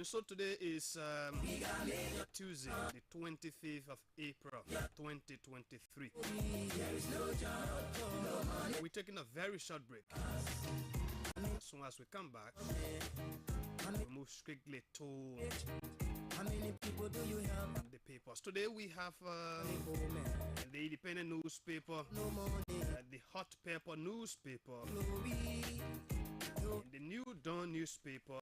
And so today is Tuesday, the 25th of April, 2023. We're taking a very short break. As soon as we come back, we move strictly to the papers. Today we have the Independent newspaper, the Hot Pepper newspaper, the New Dawn newspaper.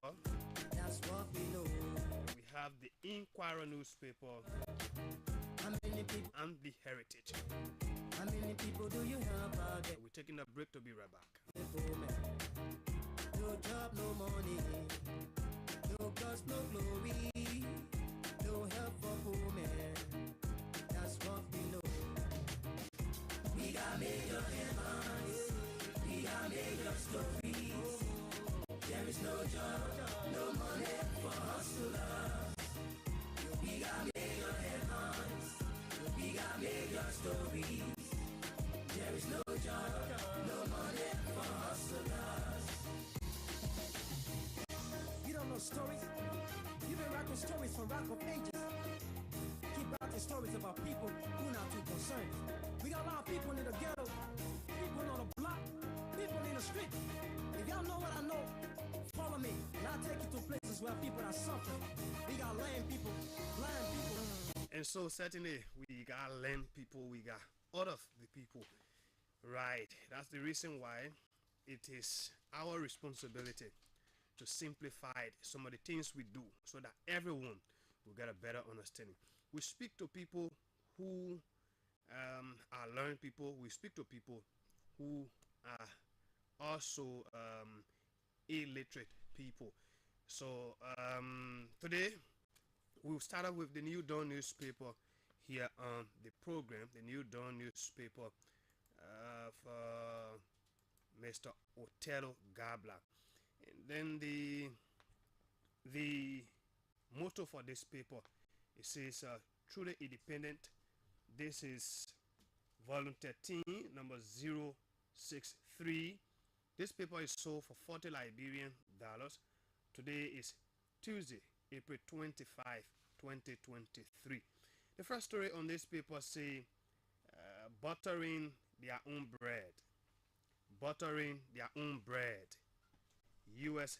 That's what we know. We have the Inquirer newspaper and the Heritage. How many people do you have out there? We're taking a break to be right back. No job, no money, no cause, no glory, no help for poor man. That's what we know. We got major headlines, we got major stories. There is no job, no money for hustlers. We got major headlines, we got major stories. There is no job, no money for hustlers. You don't know stories? You've been rocking stories from rock of ages. Keep rocking stories about people who not too concerned. We got a lot of people in the ghetto, people on the block, people in the street. If y'all know what I know, follow me, and I'll take you to places where people are suffering. We got lame people, blind people. And so certainly we got lame people, we got all of the people. Right, that's the reason why it is our responsibility to simplify some of the things we do so that everyone will get a better understanding. We speak to people who are learned people. We speak to people who are also illiterate people. So today we'll start off with the New Dawn newspaper here on the program, the New Dawn newspaper for Mr. Othello Gabler. And then the motto for this paper, it says truly independent. This is volume 13, number 063. This paper is sold for $40 Liberian dollars. Today is Tuesday, April 25, 2023. The first story on this paper say buttering their own bread. Buttering their own bread. U.S.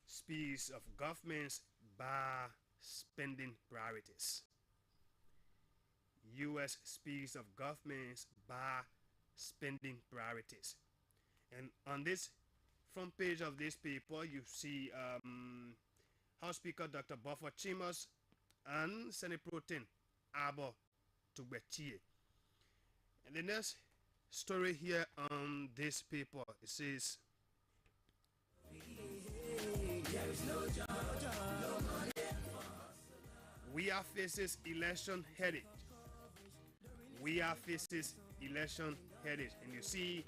speaks of government's bar spending priorities. U.S. speaks of government's bar spending priorities. And on this front page of this paper, you see House Speaker Dr. Buffer Chimers and Senate Pro Tem Abo Tugbechie. And the next story here on this paper, it says we are faces election headed. We are faces election headed. And you see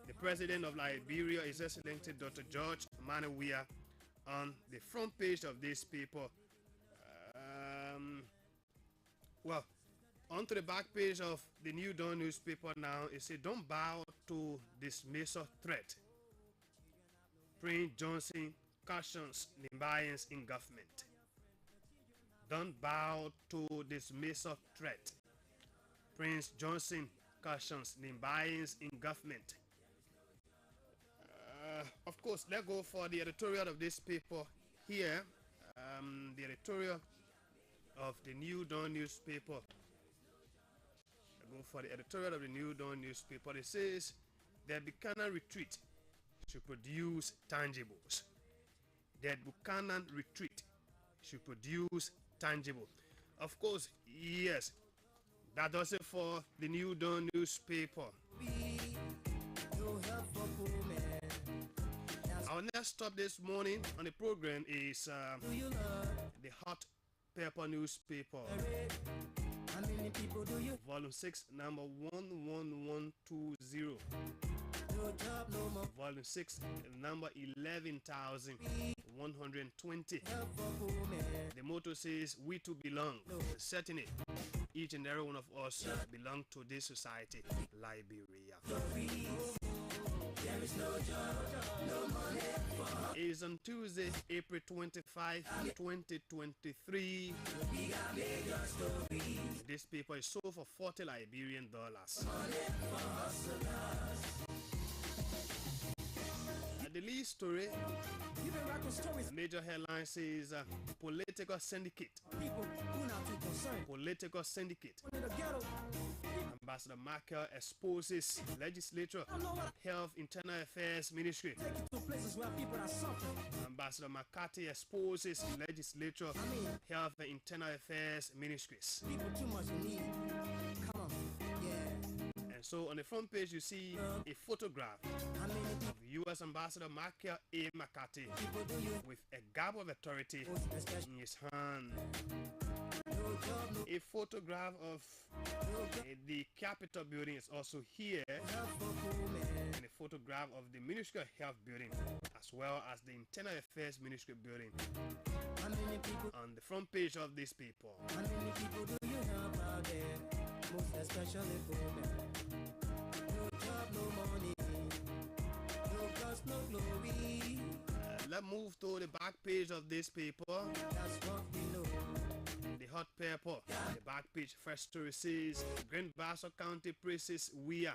the president of Liberia, His Excellency Dr. George Manawia, on the front page of this paper. Well, onto the back page of the New Dawn newspaper now, it says, don't bow to dismissal threat. Prince Johnson cautions Nimbayans in government. Don't bow to dismissal threat. Prince Johnson cautions Nimbayans in government. Of course, let's go for the editorial of this paper here. The editorial of the New Dawn newspaper. I go for the editorial of the New Dawn newspaper. It says that Buchanan retreat should produce tangibles. That Buchanan retreat should produce tangible. Of course, yes, that does it for the New Dawn newspaper. Our next stop this morning on the program is the Hot Pepper newspaper. Volume 6, number 11120. Volume 6, number 11,120. The motto says, we too belong. Certainly, each and every one of us belong to this society, Liberia. is on Tuesday, April 25, 2023. This paper is sold for 40 Liberian dollars. The lead story, the major headline says political syndicate. Political syndicate. Ambassador Michael exposes legislature, health, internal affairs ministry. Ambassador McCarthy exposes legislature, health, and internal affairs ministries. And so on the front page you see a photograph of U.S. Ambassador Michael A. McCarthy with a gab of authority in his hand. A photograph of the Capitol building is also here, and a photograph of the Ministry of Health building, as well as the Internal Affairs Ministry building on the front page of this paper. How many people do you help out there? Most especially women. No job, no money, no cause, no glory. Let's move to the back page of this paper. That's what we know. The hot pepper. The back page first story says Grand Bassa County praises WIA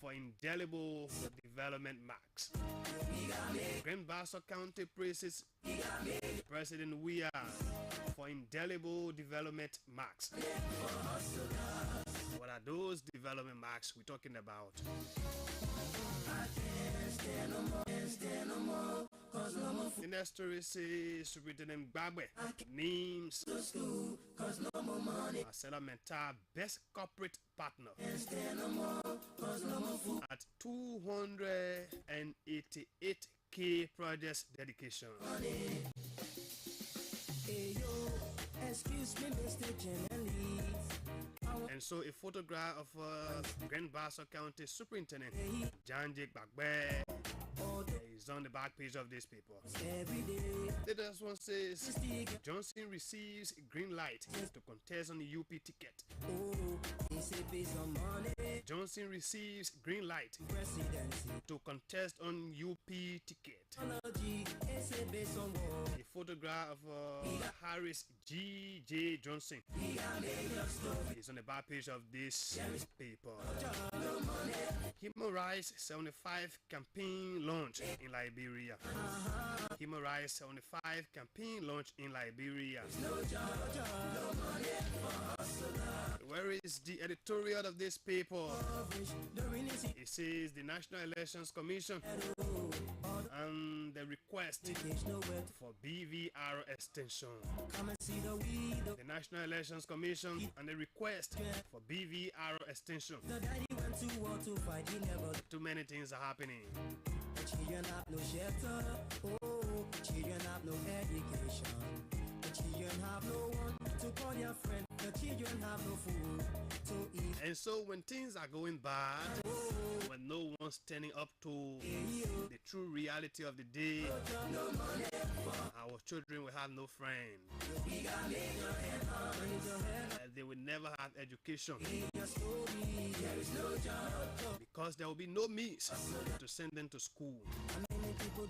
for indelible development marks. Grand Bassa County praises President WIA for indelible development marks. What are those development marks we're talking about? The next story says Superintendent Gbagbe names ArcelorMittal best corporate partner at 288K projects dedication. Hey yo, excuse me, Mr. Journalist. And so a photograph of Grand Bassa County Superintendent Janji Gbagbe is on the back page of this paper. Every day, The next one says Johnson receives green light to contest on the UP ticket. oh, they say based on money, Johnson receives green light presidency, to contest on UP ticket. technology, they say based on war. A photograph of Harris G.J. Johnson is on the back page of this paper. Human Rights 75 campaign launch in Liberia. Human Rights 75 campaign launch in Liberia. Where is the editorial of this paper? It says the National Elections Commission and the request for BVR extension. Come and see the weed. The National Elections Commission and the request for BVR extension. The daddy went to war to fight, he never. Too many things are happening. The children have no shelter. Oh, children have no education. The children have no one to call their friend. The children have no food to eat. And so when things are going bad, when no one's standing up to the true reality of the day, our children will have no friend. They will never have education because there will be no means to send them to school.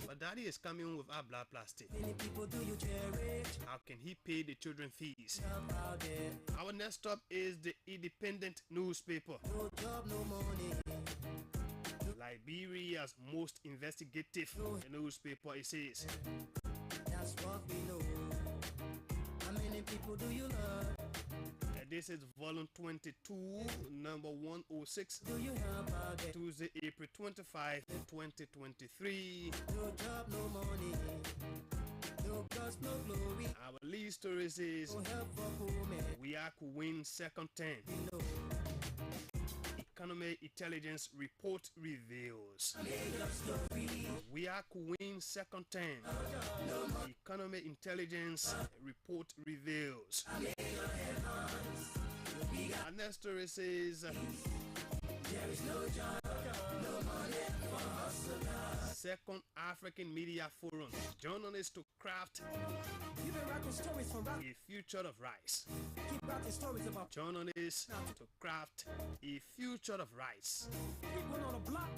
But daddy is coming with our blood plastic. Many people do you cherish? How can he pay the children fees? Help out there. Our next stop is the Independent newspaper. No job, no money. Liberia's most investigative newspaper, it says. That's what we know. How many people do you love? This is volume 22, number 106, Do you help out there? Tuesday, April 25, 2023. No job, no money. No cause, no glory. Our lead story is No help for poor men. we are to win second term. We know. Economic intelligence report reveals. We are to win second term. Economic intelligence report reveals. Our next story says Second African Media Forum, journalists to craft You've been writing stories from rap. a future of rice. Keep writing stories about Journalists to craft a future of rice. people on the block,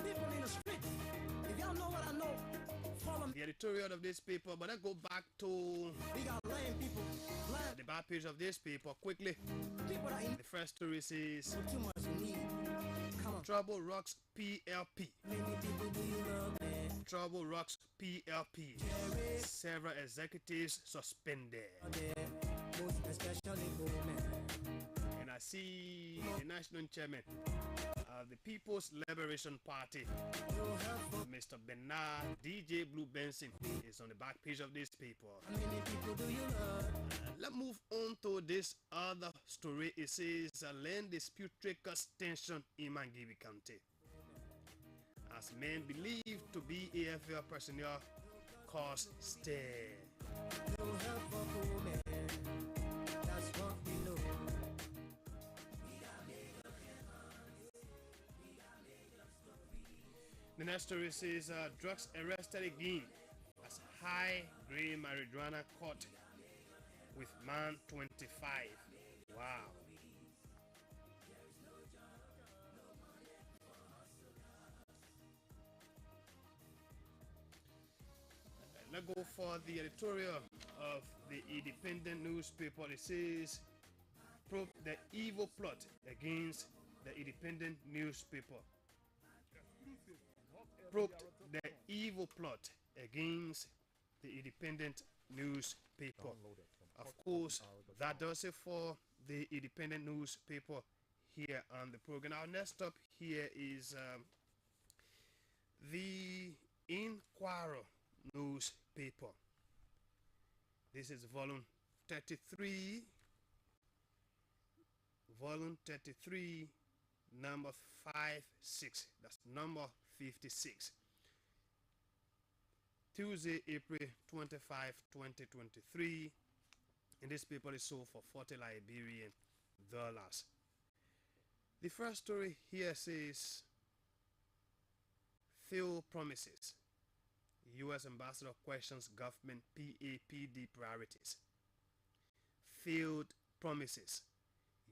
people in the street. If y'all know what I know, follow me. The editorial of this paper, but let's go back to We got lame people, blind the back page of this paper quickly. people that ain't The first story says too much need. Come on. Trouble rocks PLP. Many people do you love, man? Trouble rocks PLP. Several executives suspended. There, most especially women. And I see the national chairman of the People's Liberation Party, No help for Mr. Bernard DJ Blue Benson, is on the back page of this paper. how many people do you love? Let's move on to this other story. It says land dispute triggers tension in Mangibi County. As men believed to be AFL personnel cause stir. No help for women. That's what we know. The next story says drugs arrested again as high grade marijuana caught with man 25. Wow. Let's go for the editorial of the Independent newspaper. It says probe the evil plot against the Independent newspaper. Probed the evil plot against the Independent newspaper. Of course, that does it for the Independent newspaper here on the program. Our next stop here is the Inquirer newspaper. This is volume 33, number 56. That's number 56. Tuesday, April 25, 2023. And this paper is sold for 40 Liberian dollars. The first story here says failed promises. U.S. Ambassador questions government PAPD priorities. Failed promises.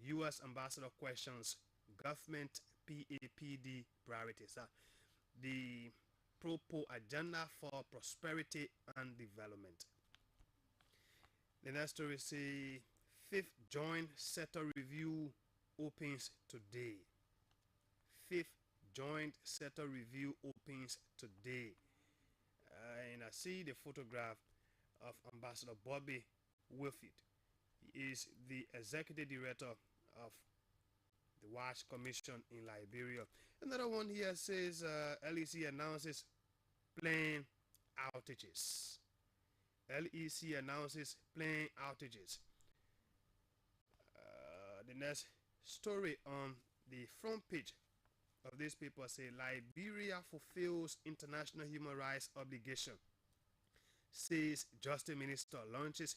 U.S. Ambassador questions government PAPD priorities. The Propo Agenda for Prosperity and Development. The next story says fifth joint sector review opens today. Fifth joint sector review opens today. And I see the photograph of Ambassador Bobby Wilford. He is the executive director of the Watch Commission in Liberia. Another one here says LEC announces plane outages. LEC announces plane outages. The next story on the front page of this paper says Liberia fulfills international human rights obligation, says Justice Minister launches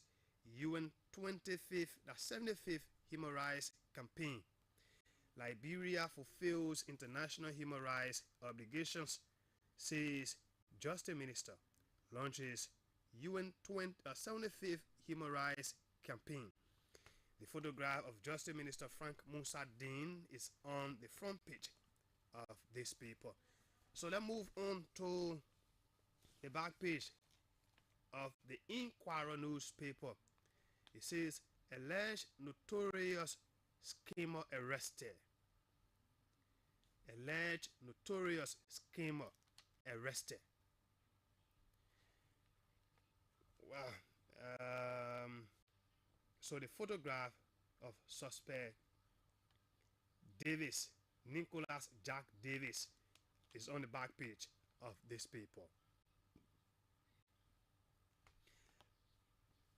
UN 75th Human Rights Campaign. Liberia fulfills international human rights obligations, says Justice Minister launches UN 75th Human Rights Campaign. The photograph of Justice Minister Frank Musa Dean is on the front page of this paper. So let's move on to the back page of the Inquirer newspaper. It says alleged notorious schemer arrested. Alleged notorious schemer arrested. Wow. So the photograph of suspect Davis, Nicholas Jack Davis, is on the back page of this paper.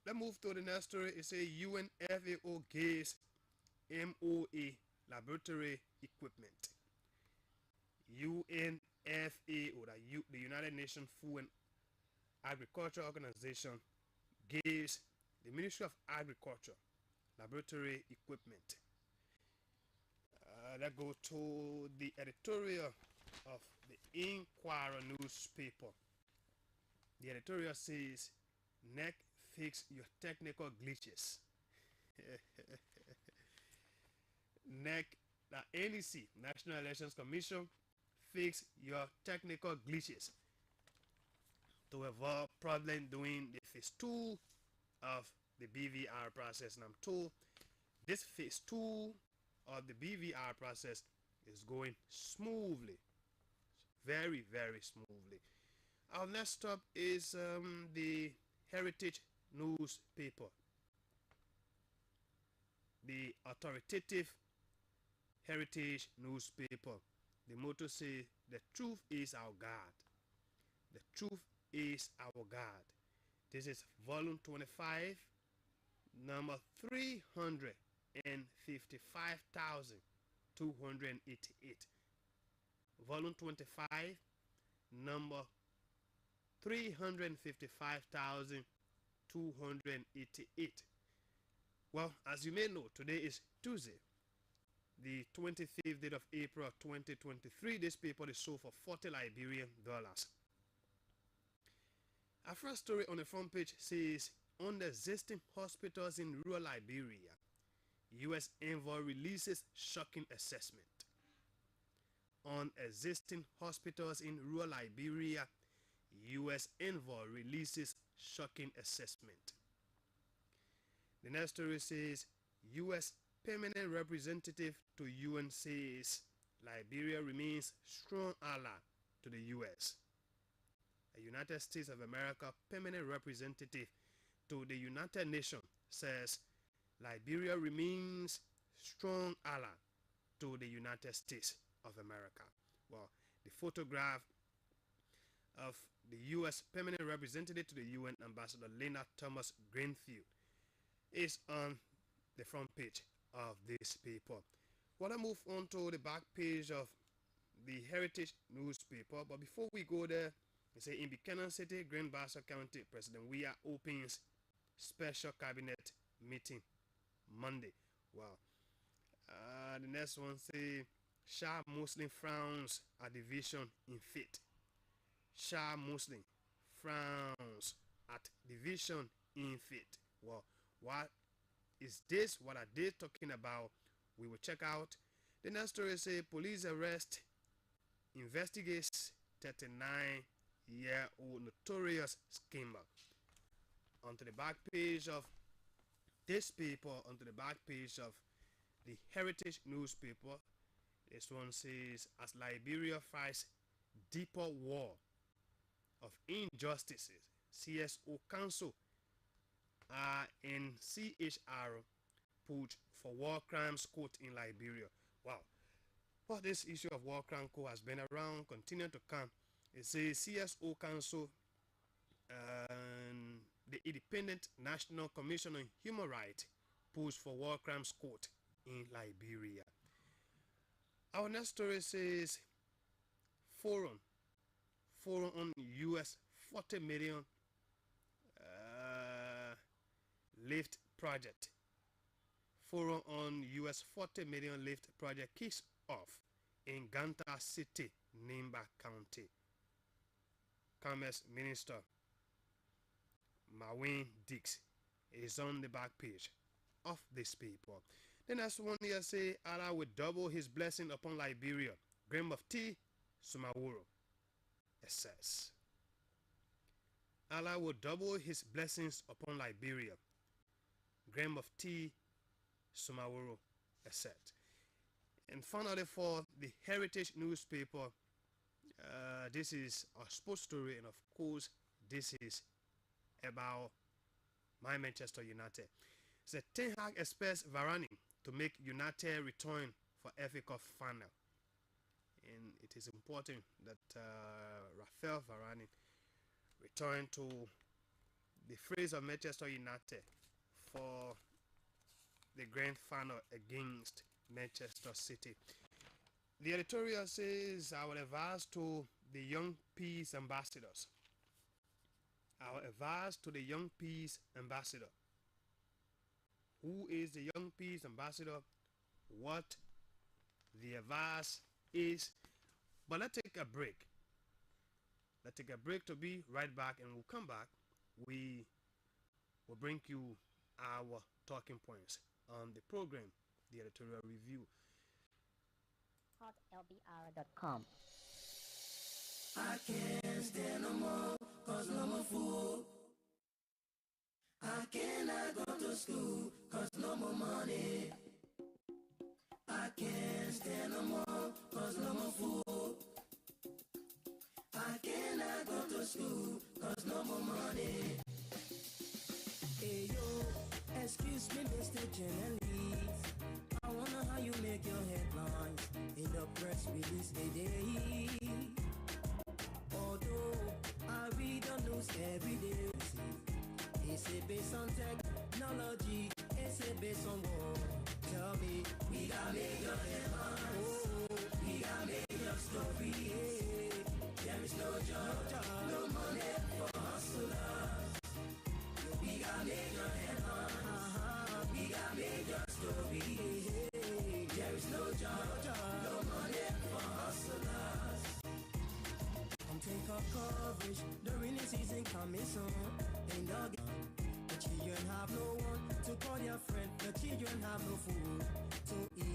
Let's move to the next story. It says UNFAO gives MOA laboratory equipment. UNFAO, the United Nations Food and Agriculture Organization, gives the Ministry of Agriculture laboratory equipment. Let's go to the editorial of the Inquirer newspaper. The editorial says, NEC fix your technical glitches. NEC, the NEC, National Elections Commission, fix your technical glitches to avoid problem during the phase 2 of the BVR process. And I'm told this phase 2 of the BVR process is going smoothly, very, very smoothly. Our next stop is the Heritage newspaper, the authoritative Heritage newspaper. The motto says, the truth is our God. The truth is our God. This is volume 25, number 355,288. Volume 25, number 355,288. Well, as you may know, today is Tuesday, the 25th date of April 2023. This paper is sold for $40 Liberian. Our first story on the front page says, on the existing hospitals in rural Liberia, U.S. envoy releases shocking assessment. On existing hospitals in rural Liberia, U.S. envoy releases shocking assessment. The next story says, U.S. permanent representative to UN says Liberia remains strong ally to the U.S. A United States of America permanent representative to the United Nations says Liberia remains strong ally to the United States of America. Well, the photograph of the U.S. permanent representative to the UN, Ambassador Lena Thomas Greenfield, is on the front page of this paper. Well, I move on to the back page of the Heritage newspaper, but before we go there, they say in Buchanan City, Grand Bassa County, President Weah opens special cabinet meeting Monday. Wow. The next one say Shah Muslim frowns at division in faith. Shah Muslim frowns at division in faith. Well, what is this? What are they talking about? We will check out. The next story say police arrest investigates 39-year-old notorious scammer. Onto the back page of this paper, onto the back page of the Heritage newspaper, this one says, as Liberia fights deeper war of injustices, CSO Council and CHR put for war crimes court in Liberia. Wow. Well, this issue of war crime court has been around, continue to come. It says CSO Council and the Independent National Commission on Human Rights pushed for war crimes court in Liberia. Our next story says forum on US 40 million lift project. Forum on US 40 million lift project kicks off in Ganta City, Nimba County. Commerce Minister Marwin Dix is on the back page of this paper. The next one here say Allah will double his blessing upon Liberia. Graham of T. Sumaworo. It says Allah will double his blessings upon Liberia. Graham of T. Sumaworo. It said. And finally, for the Heritage newspaper, this is a sports story, and of course, this is about my Manchester United. So Ten Hag expects Varane to make United return for FA Cup final, and it is important that Rafael Varane return to the phrase of Manchester United for the grand final against Manchester City. The editorial says, our advice to the young peace ambassadors. Our advice to the young peace ambassador. Who is the young peace ambassador? What the advice is. But let's take a break. Let's take a break to be right back, and we'll come back. We will bring you our talking points on the program, the editorial review. hotlbr.com. I can't stand no more, cause no more food. I cannot go to school, cause no more money. I can't stand no more, cause no more food. I cannot go to school, cause no more money. Hey yo, excuse me, Mr. Journalist. I wonder how you make your headlines in the press release today. Although I read the news every day, it's a based on technology, it's a based on war. Tell me, we got major headlines, oh, we got major story. There is no job, no money for hustlers. We got major headlines, we got major story. There is no job, no money for hustlers. Come take up coverage, the rainy season coming soon. In the children have no one to call their friend. The children